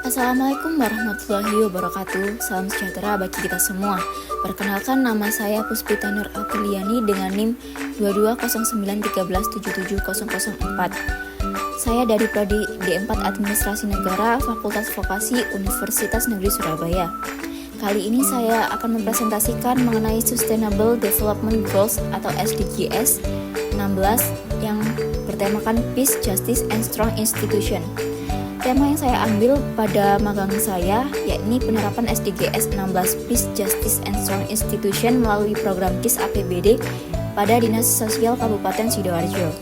Assalamualaikum warahmatullahi wabarakatuh. Salam sejahtera bagi kita semua. Perkenalkan, nama saya Puspita Nur Apriliani dengan NIM 220913770004. Saya dari Prodi D4 Administrasi Negara Fakultas Vokasi Universitas Negeri Surabaya. Kali ini saya akan mempresentasikan mengenai Sustainable Development Goals atau SDGs 16 yang bertemakan Peace, Justice, and Strong Institution. Tema yang saya ambil pada magang saya yakni penerapan SDGs 16 Peace, Justice, and Strong Institution melalui program KIS APBD pada Dinas Sosial Kabupaten Sidoarjo.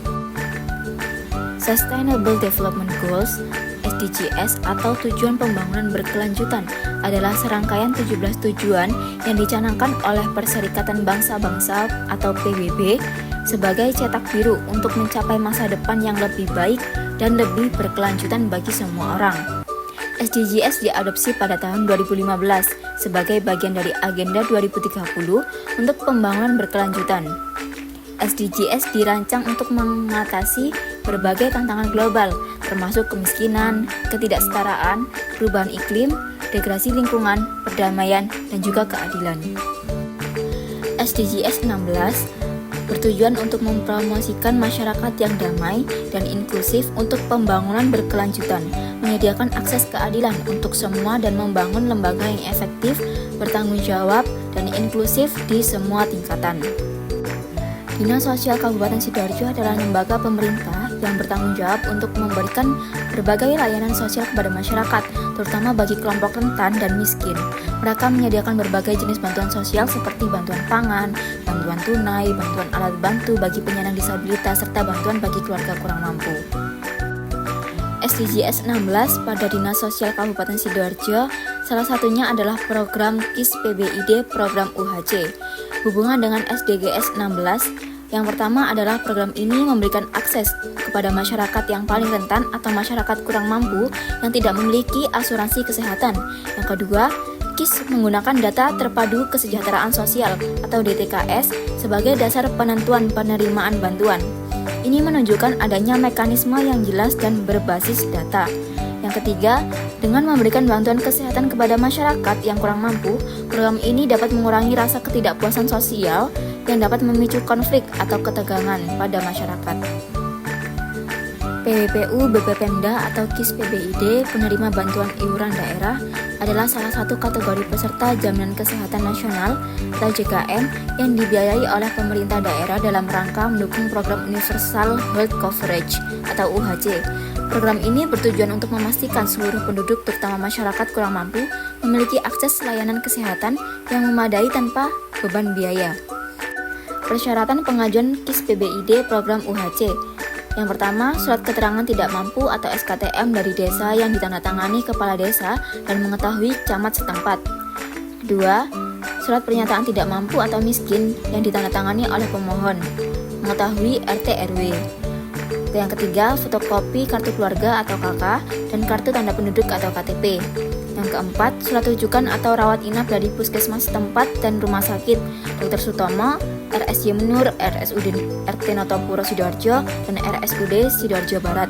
Sustainable Development Goals SDGs atau Tujuan Pembangunan Berkelanjutan adalah serangkaian 17 tujuan yang dicanangkan oleh Perserikatan Bangsa-Bangsa atau PBB sebagai cetak biru untuk mencapai masa depan yang lebih baik dan lebih berkelanjutan bagi semua orang. SDGs diadopsi pada tahun 2015 sebagai bagian dari Agenda 2030 untuk pembangunan berkelanjutan. SDGs dirancang untuk mengatasi berbagai tantangan global, termasuk kemiskinan, ketidaksetaraan, perubahan iklim, degradasi lingkungan, perdamaian, dan juga keadilan. SDGs 16 bertujuan untuk mempromosikan masyarakat yang damai dan inklusif untuk pembangunan berkelanjutan, menyediakan akses keadilan untuk semua dan membangun lembaga yang efektif, bertanggung jawab, dan inklusif di semua tingkatan. Dinas Sosial Kabupaten Sidoarjo adalah lembaga pemerintah yang bertanggung jawab untuk memberikan berbagai layanan sosial kepada masyarakat, terutama bagi kelompok rentan dan miskin. Mereka menyediakan berbagai jenis bantuan sosial seperti bantuan pangan, bantuan tunai, bantuan alat bantu bagi penyandang disabilitas, serta bantuan bagi keluarga kurang mampu. SDGs 16 pada Dinas Sosial Kabupaten Sidoarjo, salah satunya adalah program KIS PBID program UHC. Hubungan dengan SDGs 16, yang pertama adalah program ini memberikan akses kepada masyarakat yang paling rentan atau masyarakat kurang mampu yang tidak memiliki asuransi kesehatan. Yang kedua, KIS menggunakan data terpadu kesejahteraan sosial atau DTKS sebagai dasar penentuan penerimaan bantuan. Ini menunjukkan adanya mekanisme yang jelas dan berbasis data. Yang ketiga, dengan memberikan bantuan kesehatan kepada masyarakat yang kurang mampu, program ini dapat mengurangi rasa ketidakpuasan sosial yang dapat memicu konflik atau ketegangan pada masyarakat. PWPU BPPemda atau KIS PBID, penerima bantuan iuran daerah, adalah salah satu kategori peserta Jaminan Kesehatan Nasional atau JKN yang dibiayai oleh pemerintah daerah dalam rangka mendukung program Universal Health Coverage atau UHC. Program ini bertujuan untuk memastikan seluruh penduduk, terutama masyarakat kurang mampu, memiliki akses layanan kesehatan yang memadai tanpa beban biaya. Persyaratan pengajuan KIS PBID program UHC. Yang pertama, surat keterangan tidak mampu atau SKTM dari desa yang ditandatangani kepala desa dan mengetahui camat setempat. Kedua, surat pernyataan tidak mampu atau miskin yang ditandatangani oleh pemohon, mengetahui RT RW. Yang ketiga, fotokopi kartu keluarga atau KK dan kartu tanda penduduk atau KTP. Yang keempat, surat rujukan atau rawat inap dari puskesmas setempat dan rumah sakit Dr. Sutomo, RSJ Menur, RSUD RT Notopuro Sidoarjo, dan RSUD Sidoarjo Barat.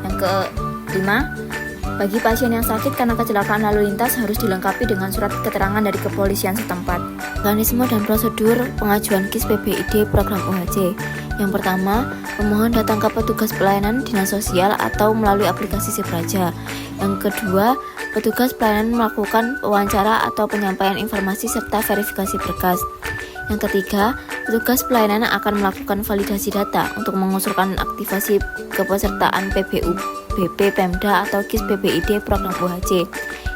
Yang kelima, bagi pasien yang sakit karena kecelakaan lalu lintas harus dilengkapi dengan surat keterangan dari kepolisian setempat. Mekanisme dan prosedur pengajuan KIS PBID program UHC. Yang pertama, pemohon datang ke petugas pelayanan dinas sosial atau melalui aplikasi Sipraja. Yang kedua, petugas pelayanan melakukan wawancara atau penyampaian informasi serta verifikasi berkas. Yang ketiga, petugas pelayanan akan melakukan validasi data untuk mengusulkan aktivasi kepesertaan PBU BP Pemda atau KIS PBID program UHC.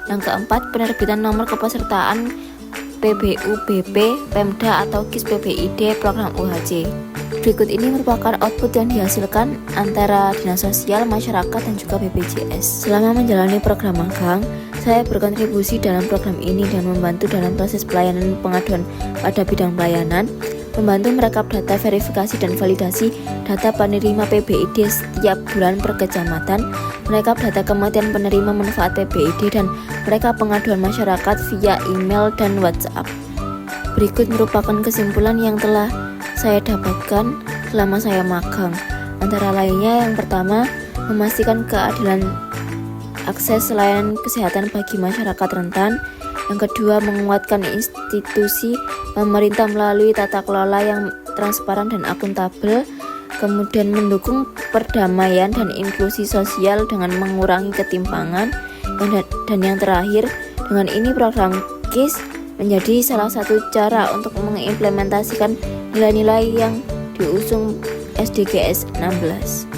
Yang keempat, penerbitan nomor kepesertaan PBU BP Pemda atau KIS PBID program UHC. Berikut ini merupakan output yang dihasilkan antara Dinas Sosial, Masyarakat, dan juga BPJS. Selama menjalani program magang, saya berkontribusi dalam program ini dan membantu dalam proses pelayanan pengaduan pada bidang pelayanan, membantu merekap data verifikasi dan validasi data penerima PBID setiap bulan per kecamatan, merekap data kematian penerima manfaat PBID, dan merekap pengaduan masyarakat via email dan WhatsApp. Berikut merupakan kesimpulan yang telah saya dapatkan selama saya magang. Antara lainnya, yang pertama, memastikan keadilan akses layanan kesehatan bagi masyarakat rentan. Yang kedua, menguatkan institusi pemerintah melalui tata kelola yang transparan dan akuntabel. Kemudian mendukung perdamaian dan inklusi sosial dengan mengurangi ketimpangan. Dan yang terakhir, dengan ini program KIS menjadi salah satu cara untuk mengimplementasikan nilai-nilai yang diusung SDGs 16.